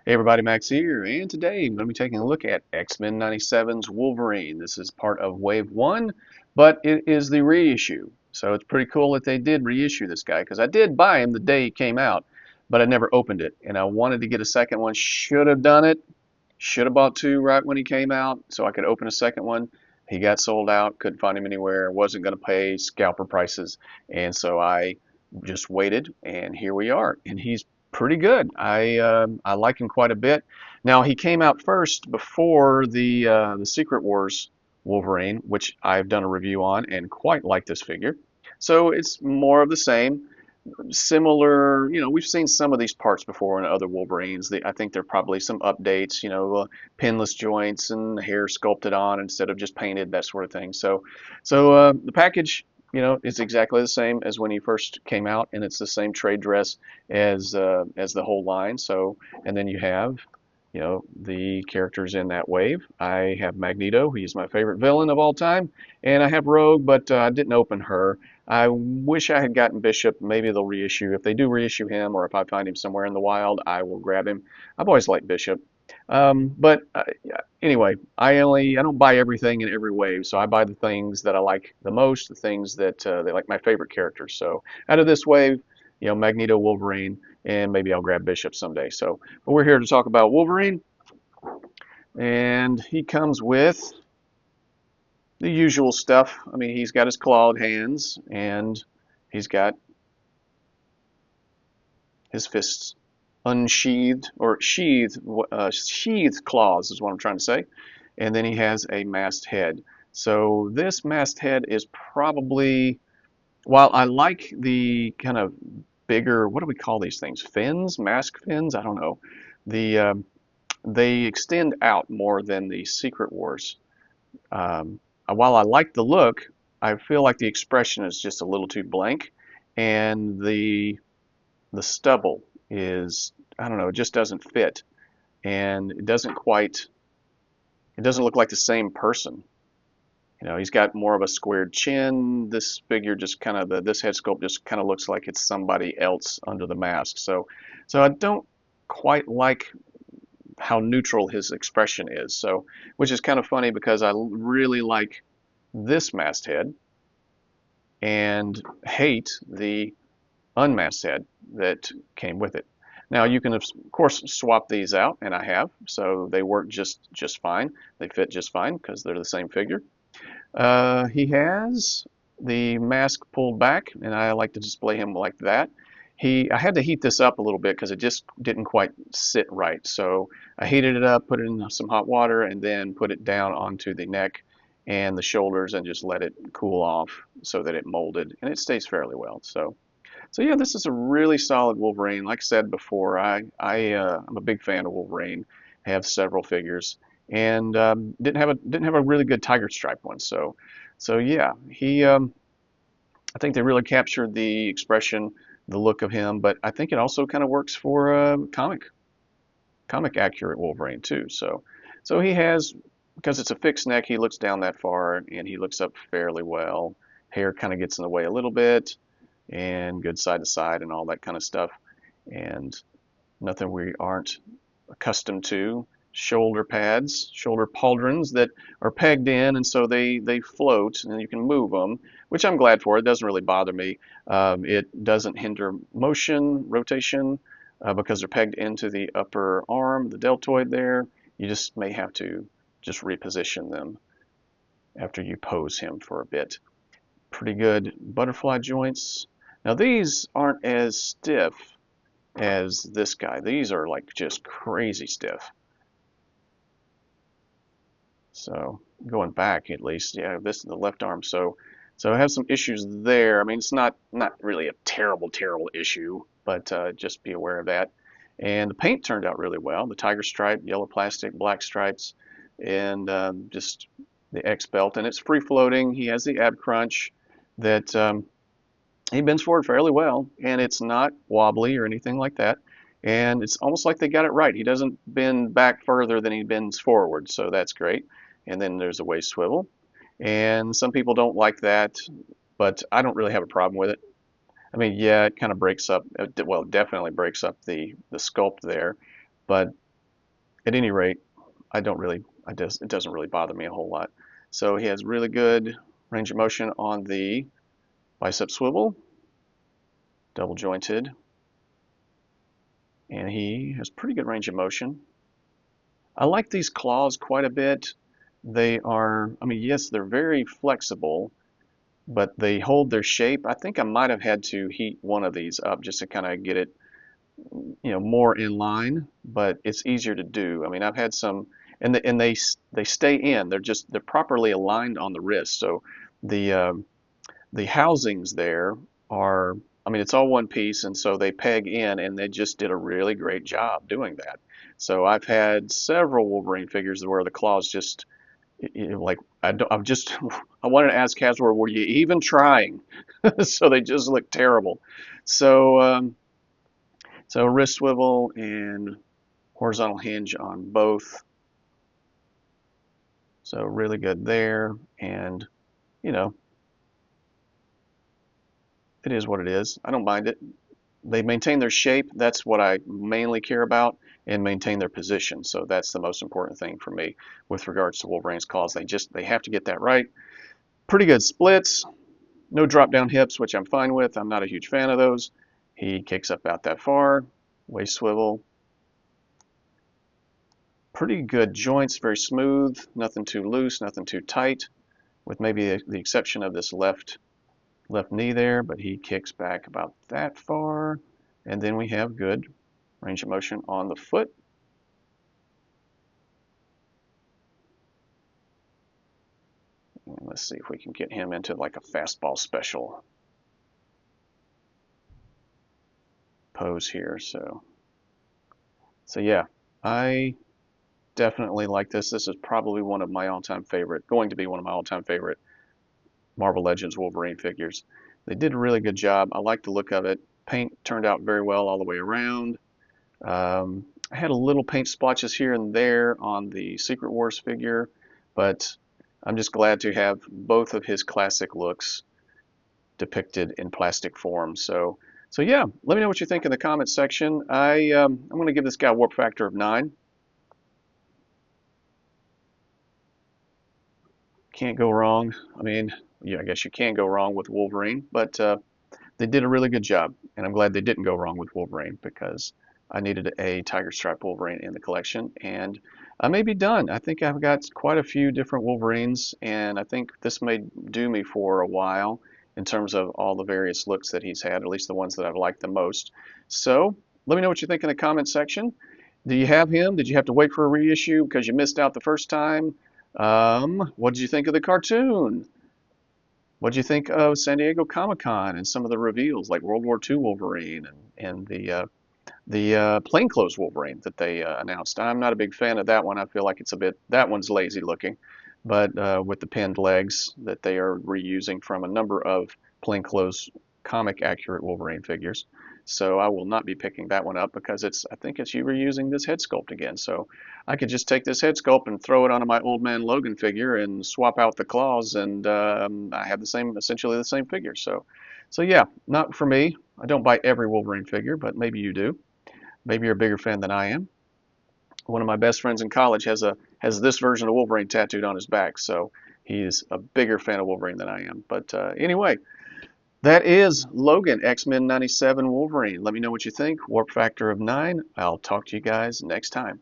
Hey everybody, Max here, and today I'm going to be taking a look at X-Men 97's Wolverine. This is part of Wave 1, but it is the reissue. So it's pretty cool that they did reissue this guy, because I did buy him the day he came out, but I never opened it. And I wanted to get a second one, should have done it, should have bought two right when he came out, so I could open a second one. He got sold out, couldn't find him anywhere, wasn't going to pay scalper prices, and so I just waited, and here we are. And he's pretty good. I like him quite a bit. Now he came out first before the Secret Wars Wolverine, which I've done a review on and quite like this figure. So it's more of the same, similar. We've seen some of these parts before in other Wolverines. I think there are probably some updates. Pinless joints and hair sculpted on instead of just painted, that sort of thing. So the package, is exactly the same as when he first came out, and it's the same trade dress as the whole line. So, and then you have, the characters in that wave. I have Magneto. He's my favorite villain of all time, and I have Rogue, but I didn't open her. I wish I had gotten Bishop. Maybe they'll reissue. If they do reissue him, or if I find him somewhere in the wild, I will grab him. I've always liked Bishop. But yeah, anyway, I don't buy everything in every wave, so I buy the things that I like the most, the things that they like my favorite characters. So out of this wave, Magneto, Wolverine, and maybe I'll grab Bishop someday. So, but we're here to talk about Wolverine, and he comes with the usual stuff. I mean, he's got his clawed hands, and he's got his fists unsheathed, or sheathed claws is what I'm trying to say. And then he has a masked head. So this masked head is probably, while I like the kind of bigger, what do we call these things? Fins? Mask fins? I don't know. They extend out more than the Secret Wars. While I like the look, I feel like the expression is just a little too blank, and the stubble is, I don't know, it just doesn't fit, and it doesn't look like the same person. He's got more of a squared chin. This figure just kind of, this head sculpt just kind of looks like it's somebody else under the mask. So I don't quite like how neutral his expression is. So, which is kind of funny because I really like this masked head and hate the unmasked head that came with it. Now you can of course swap these out, and I have, so they work just fine. They fit just fine because they're the same figure. He has the mask pulled back, and I like to display him like that. I had to heat this up a little bit because it just didn't quite sit right. So I heated it up, put it in some hot water, and then put it down onto the neck and the shoulders and just let it cool off so that it molded, and it stays fairly well. So yeah, this is a really solid Wolverine. Like I said before, I'm a big fan of Wolverine. I have several figures, and didn't have a really good tiger stripe one. So yeah, I think they really captured the expression, the look of him. But I think it also kind of works for comic accurate Wolverine too. So he has, because it's a fixed neck, he looks down that far and he looks up fairly well. Hair kind of gets in the way a little bit, and good side to side and all that kind of stuff, and nothing we aren't accustomed to. Shoulder pads, shoulder pauldrons that are pegged in, and so they float and you can move them, which I'm glad for. It doesn't really bother me. It doesn't hinder motion, rotation, because they're pegged into the upper arm, the deltoid there. You just may have to just reposition them after you pose him for a bit. Pretty good butterfly joints. Now these aren't as stiff as this guy. These are like just crazy stiff. So going back at least, yeah, this is the left arm. So I have some issues there. I mean, it's not really a terrible issue, but just be aware of that. And the paint turned out really well. The tiger stripe, yellow plastic, black stripes, and just the X belt, and it's free floating. He has the ab crunch that he bends forward fairly well, and it's not wobbly or anything like that. And it's almost like they got it right. He doesn't bend back further than he bends forward, so that's great. And then there's a waist swivel. And some people don't like that, but I don't really have a problem with it. I mean, yeah, it kind of breaks up, well, it definitely breaks up the sculpt there, but at any rate, it doesn't really bother me a whole lot. So he has really good range of motion on the bicep swivel, double jointed, and he has pretty good range of motion. I like these claws quite a bit. They are, I mean, yes, they're very flexible, but they hold their shape. I think I might have had to heat one of these up just to kind of get it, more in line, but it's easier to do. I mean, I've had some, and they stay in. They're properly aligned on the wrist. So the the housings there are, I mean, it's all one piece, and so they peg in, and they just did a really great job doing that. So I've had several Wolverine figures where the claws just, like, I'm just, I wanted to ask Hasbro, were you even trying? So they just look terrible. So, so wrist swivel and horizontal hinge on both. So really good there, and you know, it is what it is. I don't mind it. They maintain their shape. That's what I mainly care about, and maintain their position. So that's the most important thing for me with regards to Wolverine's claws. They have to get that right. Pretty good splits. No drop down hips, which I'm fine with. I'm not a huge fan of those. He kicks up about that far. Waist swivel. Pretty good joints, very smooth. Nothing too loose, nothing too tight, with maybe the exception of this left knee there, but he kicks back about that far. And then we have good range of motion on the foot. And let's see if we can get him into like a fastball special pose here. So yeah, I definitely like this. This is probably one of my all-time favorite, going to be one of my all-time favorite Marvel Legends Wolverine figures. They did a really good job. I like the look of it. Paint turned out very well all the way around. I had a little paint splotches here and there on the Secret Wars figure, but I'm just glad to have both of his classic looks depicted in plastic form. So yeah, let me know what you think in the comments section. I'm going to give this guy a warp factor of 9. Can't go wrong. I mean, yeah, I guess you can go wrong with Wolverine, but they did a really good job, and I'm glad they didn't go wrong with Wolverine because I needed a Tiger Stripe Wolverine in the collection, and I may be done. I think I've got quite a few different Wolverines, and I think this may do me for a while in terms of all the various looks that he's had, at least the ones that I've liked the most. So let me know what you think in the comments section. Do you have him? Did you have to wait for a reissue because you missed out the first time? What did you think of the cartoon? What did you think of San Diego Comic-Con and some of the reveals, like World War II Wolverine and the plainclothes Wolverine that they announced? I'm not a big fan of that one. I feel like that one's lazy looking, but with the pinned legs that they are reusing from a number of plainclothes comic accurate Wolverine figures. So I will not be picking that one up because I think it's you reusing this head sculpt again. So I could just take this head sculpt and throw it onto my Old Man Logan figure and swap out the claws, and I have essentially the same figure. So yeah, not for me. I don't buy every Wolverine figure, but maybe you do. Maybe you're a bigger fan than I am. One of my best friends in college has this version of Wolverine tattooed on his back, so he's a bigger fan of Wolverine than I am. But anyway, that is Logan, X-Men '97 Wolverine. Let me know what you think. Warp factor of 9. I'll talk to you guys next time.